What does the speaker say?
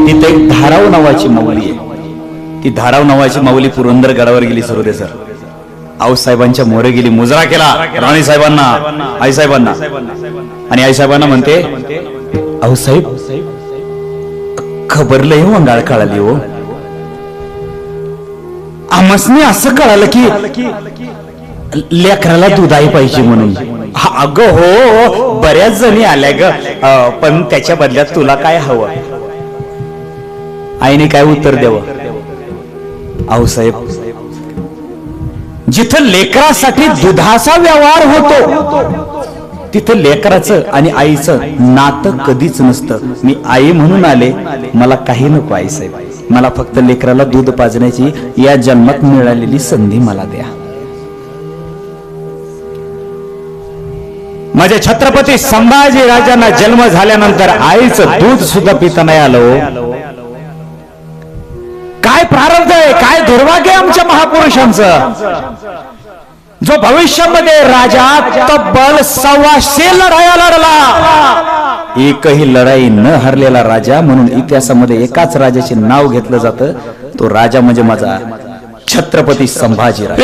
तिथे एक धाराव नावाची माऊली आहे. ती धाराव नावाची माऊली पुरंदर गडावर गेली सरोदे सर. आऊसाहेबांच्या मोरे गेली, मुजरा केला राणी साहेबांना, आईसाहेबांना, आणि आईसाहेबांना म्हणते, आऊसाहेब खबर लय वंगाळ कळाली हो. आमसने असं कळालं की लेकराला दुधाई पाहिजे म्हणून. अगं हो, बऱ्याच जणी आल्या ग, पण त्याच्या बदल्यात तुला काय हवं. आईने काय उत्तर द्यावं. आऊसाहेब, जिथं लेकरासाठी दुधाचा व्यवहार होतो तिथं लेकराचं आणि आईचं नातं कधीच नसतं. मी आई म्हणून आले, मला काही नको आईसाहेब, मला फक्त लेकराला दूध पाजण्याची या जन्मात मिळालेली संधी मला द्या. माझ्या छत्रपती संभाजी राजांना जन्म झाल्यानंतर आईचं दूध सुद्धा पिता नाही आलं. काय प्रारब्ध आहे, काय दुर्भाग्य आहे आमच्या महापुरुषांचं. जो भविष्यामध्ये राजा तब्बल 125 लढाया लढला, एकही लढाई न हरलेला राजा म्हणून इतिहासामध्ये एकाच राजाचे नाव घेतलं जातं. तो राजा म्हणजे माझा छत्रपती संभाजीराज.